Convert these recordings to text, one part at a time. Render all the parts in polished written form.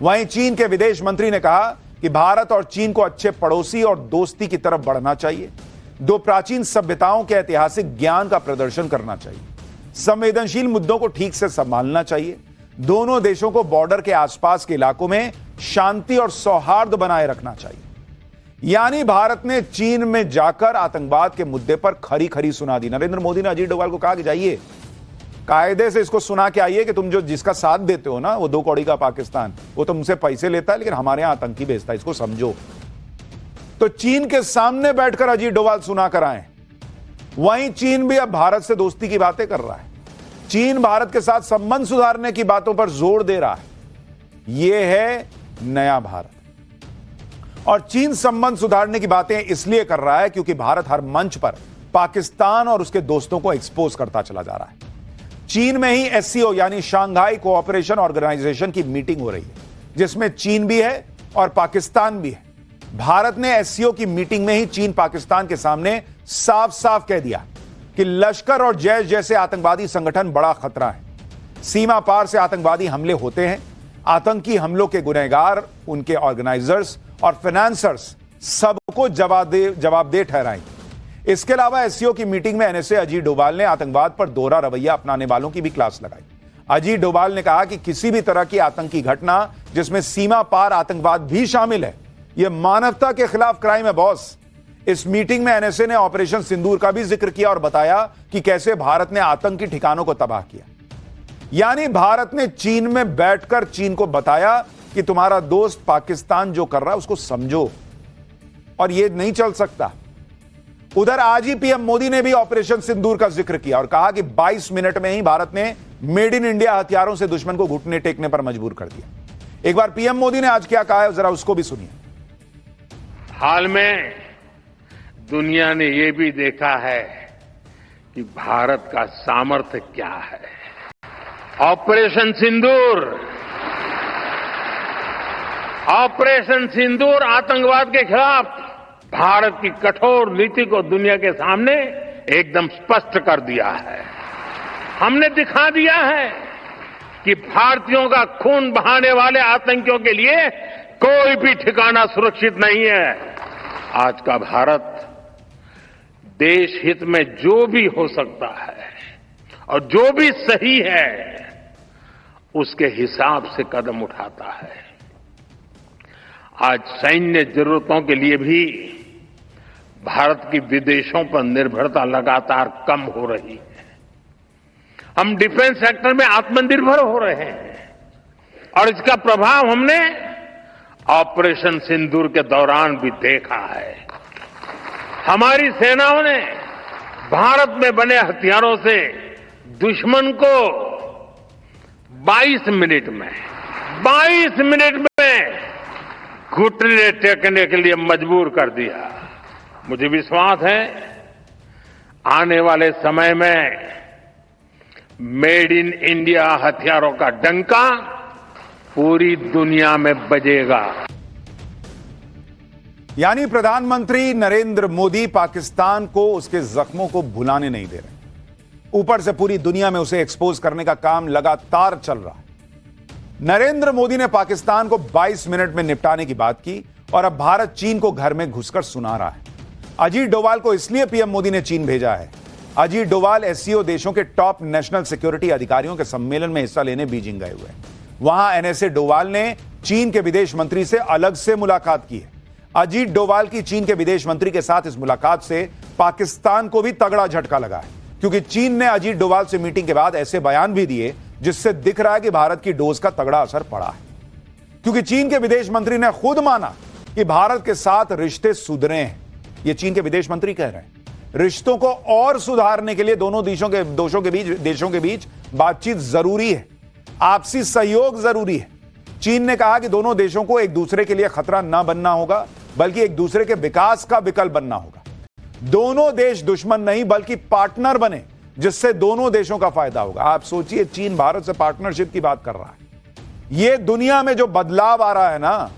वहीं चीन के विदेश मंत्री ने कहा कि भारत और चीन को अच्छे पड़ोसी और दोस्ती की तरफ बढ़ना चाहिए। दो प्राचीन सभ्यताओं के ऐतिहासिक ज्ञान का प्रदर्शन करना चाहिए। संवेदनशील मुद्दों को ठीक से संभालना चाहिए। दोनों देशों को बॉर्डर के आसपास के इलाकों में शांति और सौहार्द बनाए रखना चाहिए। यानी भारत ने चीन में जाकर आतंकवाद के मुद्दे पर खरी खरी सुना दी। नरेंद्र मोदी ने अजीत डोभाल को कहा कि जाइए कायदे से इसको सुना के आइए कि तुम जो जिसका साथ देते हो ना, वो दो कौड़ी का पाकिस्तान, वो तुमसे पैसे लेता है लेकिन हमारे यहां आतंकी भेजता है, इसको समझो। तो चीन के सामने बैठकर अजीत डोभाल सुना कर आए। वहीं चीन भी अब भारत से दोस्ती की बातें कर रहा है। चीन भारत के साथ संबंध सुधारने की बातों पर जोर दे रहा है। यह है नया भारत। और चीन संबंध सुधारने की बातें इसलिए कर रहा है क्योंकि भारत हर मंच पर पाकिस्तान और उसके दोस्तों को एक्सपोज करता चला जा रहा है। चीन में ही एससीओ यानी शांघाई कोऑपरेशन ऑर्गेनाइजेशन की मीटिंग हो रही है, जिसमें चीन भी है और पाकिस्तान भी है। भारत ने एससीओ की मीटिंग में ही चीन पाकिस्तान के सामने साफ साफ कह दिया कि लश्कर और जैश जैसे आतंकवादी संगठन बड़ा खतरा है। सीमा पार से आतंकवादी हमले होते हैं। आतंकी हमलों के गुनहगार, उनके ऑर्गेनाइजर्स और फाइनेंसर्स सबको जवाबदेह ठहराएंगे। इसके अलावा एससीओ की मीटिंग में एनएसए अजीत डोभाल ने आतंकवाद पर दोहरा रवैया अपनाने वालों की भी क्लास लगाई। अजीत डोभाल ने कहा कि किसी भी तरह की आतंकी घटना जिसमें सीमा पार आतंकवाद भी शामिल है, यह मानवता के खिलाफ क्राइम है बॉस। इस मीटिंग में एनएसए ने ऑपरेशन सिंदूर का भी जिक्र किया और बताया कि कैसे भारत ने आतंकी ठिकानों को तबाह किया। यानी भारत ने चीन में बैठकर चीन को बताया कि तुम्हारा दोस्त पाकिस्तान जो कर रहा है उसको समझो और यह नहीं चल सकता। उधर आज ही पीएम मोदी ने भी ऑपरेशन सिंदूर का जिक्र किया और कहा कि 22 मिनट में ही भारत ने मेड इन इंडिया हथियारों से दुश्मन को घुटने टेकने पर मजबूर कर दिया। एक बार पीएम मोदी ने आज क्या कहा है, जरा उसको भी सुनिए। हाल में दुनिया ने यह भी देखा है कि भारत का सामर्थ्य क्या है। ऑपरेशन सिंदूर आतंकवाद के खिलाफ भारत की कठोर नीति को दुनिया के सामने एकदम स्पष्ट कर दिया है। हमने दिखा दिया है कि भारतीयों का खून बहाने वाले आतंकियों के लिए कोई भी ठिकाना सुरक्षित नहीं है। आज का भारत देश हित में जो भी हो सकता है और जो भी सही है उसके हिसाब से कदम उठाता है। आज सैन्य जरूरतों के लिए भी भारत की विदेशों पर निर्भरता लगातार कम हो रही है। हम डिफेंस सेक्टर में आत्मनिर्भर हो रहे हैं और इसका प्रभाव हमने ऑपरेशन सिंदूर के दौरान भी देखा है। हमारी सेनाओं ने भारत में बने हथियारों से दुश्मन को 22 मिनट में घुटने टेकने के लिए मजबूर कर दिया। मुझे विश्वास है आने वाले समय में मेड इन इंडिया हथियारों का डंका पूरी दुनिया में बजेगा। यानी प्रधानमंत्री नरेंद्र मोदी पाकिस्तान को उसके जख्मों को भुलाने नहीं दे रहे, ऊपर से पूरी दुनिया में उसे एक्सपोज करने का काम लगातार चल रहा है। नरेंद्र मोदी ने पाकिस्तान को 22 मिनट में निपटाने की बात की और अब भारत चीन को घर में घुसकर सुना रहा है। अजीत डोभाल को इसलिए पीएम मोदी ने चीन भेजा है। अजीत डोभाल एससीओ देशों के टॉप नेशनल सिक्योरिटी अधिकारियों के सम्मेलन में हिस्सा लेने बीजिंग गए हुए हैं। वहां एनएसए डोभाल ने चीन के विदेश मंत्री से अलग से मुलाकात की है। अजीत डोभाल की चीन के विदेश मंत्री के साथ इस मुलाकात से पाकिस्तान को भी तगड़ा झटका लगा है, क्योंकि चीन ने अजीत डोभाल से मीटिंग के बाद ऐसे बयान भी दिए जिससे दिख रहा है कि भारत की डोज का तगड़ा असर पड़ा है। क्योंकि चीन के विदेश मंत्री ने खुद माना कि भारत के साथ रिश्ते सुधरे हैं। यह चीन के विदेश मंत्री कह रहे हैं। रिश्तों को और सुधारने के लिए दोनों देशों के बीच बातचीत जरूरी है, आपसी सहयोग जरूरी है। चीन ने कहा कि दोनों देशों को एक दूसरे के लिए खतरा न बनना होगा, बल्कि एक दूसरे के विकास का विकल्प बनना होगा। दोनों देश दुश्मन नहीं बल्कि पार्टनर बने, जिससे दोनों देशों का फायदा होगा। आप सोचिए, चीन भारत से पार्टनरशिप की बात कर रहा है। यह दुनिया में जो बदलाव आ रहा है ना,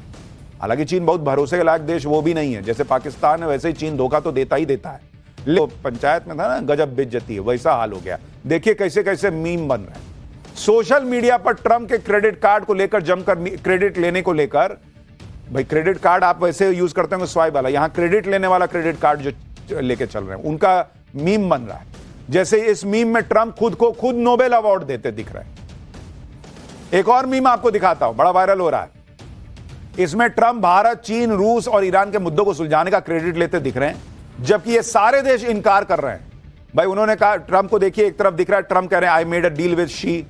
हालांकि चीन बहुत भरोसे के लायक देश वो भी नहीं है, जैसे पाकिस्तान है वैसे ही चीन धोखा तो देता ही देता है। पंचायत में था ना, गजब बेइज्जती है, वैसा हाल हो गया। देखिए कैसे कैसे मीम बन रहे हैं। सोशल मीडिया पर ट्रंप के क्रेडिट कार्ड को लेकर जमकर क्रेडिट लेने को लेकर, भाई क्रेडिट कार्ड आप वैसे यूज करते होंगे स्वाइप वाला, यहां क्रेडिट लेने वाला क्रेडिट कार्ड जो लेके चल रहे हैं उनका मीम बन रहा है। जैसे इस मीम में ट्रंप खुद नोबेल अवार्ड देते दिख रहे हैं। एक और मीम आपको दिखाता हूं, बड़ा वायरल हो रहा है। इसमें ट्रंप भारत, चीन, रूस और ईरान के मुद्दों को सुलझाने का क्रेडिट लेते दिख रहे हैं, जबकि ये सारे देश इनकार कर रहे हैं। भाई उन्होंने कहा, ट्रंप को देखिए एक तरफ दिख रहा है, ट्रंप कह रहे हैं I made a deal with Xi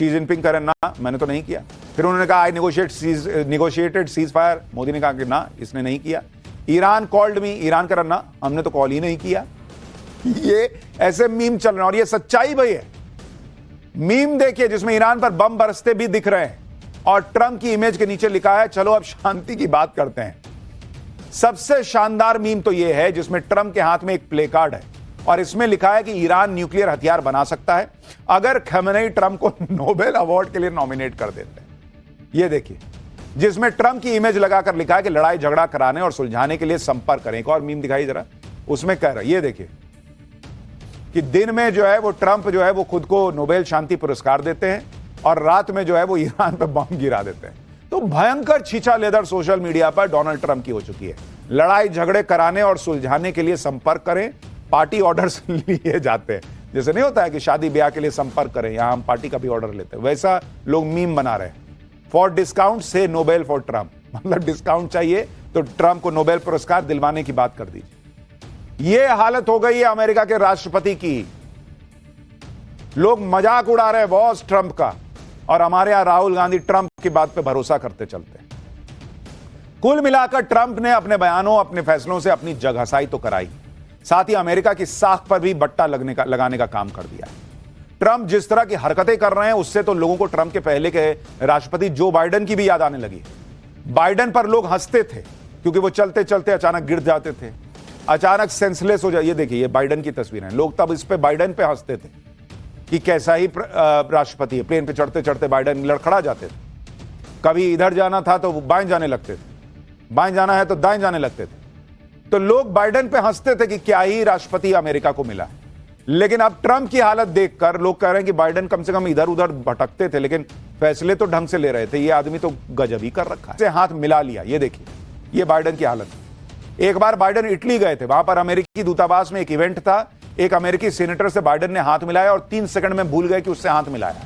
Jinping कह रहे हैं ना मैंने तो नहीं किया। फिर उन्होंने कहा आई निगोशिएटेड सीज फायर, मोदी ने कहा कि ना इसने नहीं किया। ईरान कॉल्ड मी, ईरान कह रहा ना हमने तो कॉल ही नहीं किया। ये ऐसे मीम चल रहे हैं और ये सच्चाई भाई है। मीम देखिए जिसमें ईरान पर बम बरसते भी दिख रहे हैं और ट्रंप की इमेज के नीचे लिखा है चलो अब शांति की बात करते हैं। सबसे शानदार मीम तो यह है जिसमें ट्रंप के हाथ में एक प्ले कार्ड है और इसमें लिखा है कि ईरान न्यूक्लियर हथियार बना सकता है अगर खमेनेई ट्रंप को नोबेल अवार्ड के लिए नॉमिनेट कर देते हैं। यह देखिए जिसमें ट्रंप की इमेज लगाकर लिखा है कि लड़ाई झगड़ा कराने और सुलझाने के लिए संपर्क करें। एक और मीम दिखाई जरा, उसमें कह रहा है ये देखिए कि दिन में जो है वो ट्रंप जो है वो खुद को नोबेल शांति पुरस्कार देते हैं और रात में जो है वो ईरान पर बम गिरा देते हैं। तो भयंकर छीछा लेदर सोशल मीडिया पर डोनाल्ड ट्रंप की हो चुकी है। लड़ाई झगड़े कराने और सुलझाने के लिए संपर्क करें, पार्टी ऑर्डर्स लिए जाते हैं। जैसे नहीं होता है कि शादी ब्याह के लिए संपर्क करें, यहां हम पार्टी का भी ऑर्डर लेते हैं, वैसा लोग मीम बना रहे हैं। फॉर डिस्काउंट से नोबेल फॉर ट्रंप, मतलब डिस्काउंट चाहिए तो ट्रंप को नोबेल पुरस्कार दिलवाने की बात कर दीजिए। यह हालत हो गई है अमेरिका के राष्ट्रपति की। लोग मजाक उड़ा रहे हैं बॉस ट्रंप का, और हमारे यहां राहुल गांधी ट्रंप की बात पे भरोसा करते चलते हैं। कुल मिलाकर ट्रंप ने अपने बयानों, अपने फैसलों से अपनी जगहसाई तो कराई, साथ ही अमेरिका की साख पर भी बट्टा लगाने का काम कर दिया। ट्रंप जिस तरह की हरकतें कर रहे हैं उससे तो लोगों को ट्रंप के पहले के राष्ट्रपति जो बाइडेन की भी याद आने लगी। बाइडेन पर लोग हंसते थे क्योंकि वो चलते चलते अचानक गिर जाते थे, अचानक सेंसलेस हो जाए। ये देखिए ये बाइडेन की तस्वीर है। लोग तब इस पे बाइडेन पे हंसते थे कि कैसा ही राष्ट्रपति है। प्लेन पे चढ़ते चढ़ते बाइडेन लड़खड़ा जाते थे, कभी इधर जाना था तो बाएं जाने लगते थे, बाएं जाना है तो दाएं जाने लगते थे। तो लोग बाइडेन पे हंसते थे कि क्या ही राष्ट्रपति अमेरिका को मिला। लेकिन अब ट्रंप की हालत देखकर लोग कह रहे हैं कि बाइडेन कम से कम इधर उधर भटकते थे लेकिन फैसले तो ढंग से ले रहे थे, ये आदमी तो गजब ही कर रखा है, हाथ मिला लिया। ये देखिए ये बाइडेन की हालत। एक बार बाइडेन इटली गए थे, वहां पर अमेरिकी दूतावास में एक इवेंट था, एक अमेरिकी सीनेटर से बाइडेन ने हाथ मिलाया और 3 सेकंड में भूल गए कि उससे हाथ मिलाया,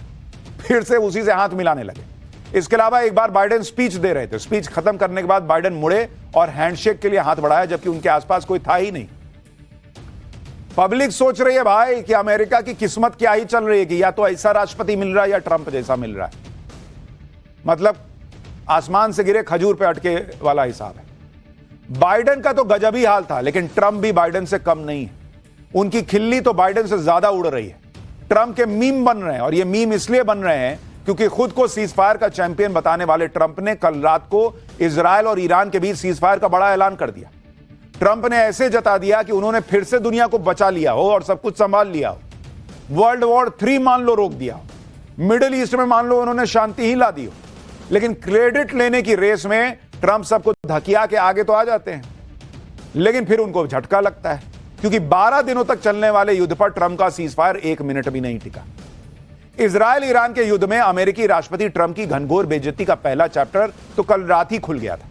फिर से उसी से हाथ मिलाने लगे। इसके अलावा एक बार बाइडेन स्पीच दे रहे थे, स्पीच खत्म करने के बाद बाइडेन मुड़े और हैंडशेक के लिए हाथ बढ़ाया जबकि उनके आसपास कोई था ही नहीं। पब्लिक सोच रही है भाई कि अमेरिका की किस्मत क्या ही चल रही है कि या तो ऐसा राष्ट्रपति मिल रहा है या ट्रंप जैसा मिल रहा है। मतलब आसमान से गिरे खजूर पे अटके वाला हिसाब है। बाइडेन का तो गजब ही हाल था, लेकिन ट्रंप भी बाइडेन से कम नहीं है। उनकी खिल्ली तो बाइडेन से ज्यादा उड़ रही है। ट्रंप के मीम बन रहे हैं और ये मीम इसलिए बन रहे हैं क्योंकि खुद को सीजफायर का चैंपियन बताने वाले ट्रंप ने कल रात को इजरायल और ईरान के बीच सीजफायर का बड़ा ऐलान कर दिया। ट्रंप ने ऐसे जता दिया कि उन्होंने फिर से दुनिया को बचा लिया हो और सब कुछ संभाल लिया हो। वर्ल्ड वॉर 3 मान लो रोक दिया हो, मिडिल ईस्ट में मान लो उन्होंने शांति ही ला दी हो। लेकिन क्रेडिट लेने की रेस में ट्रंप सबको धकिया के आगे तो आ जाते हैं, लेकिन फिर उनको झटका लगता है क्योंकि 12 दिनों तक चलने वाले युद्ध पर ट्रंप का सीजफायर 1 मिनट भी नहीं टिका। इजरायल ईरान के युद्ध में अमेरिकी राष्ट्रपति ट्रंप की घनघोर बेइज्जती का पहला चैप्टर तो कल रात ही खुल गया था।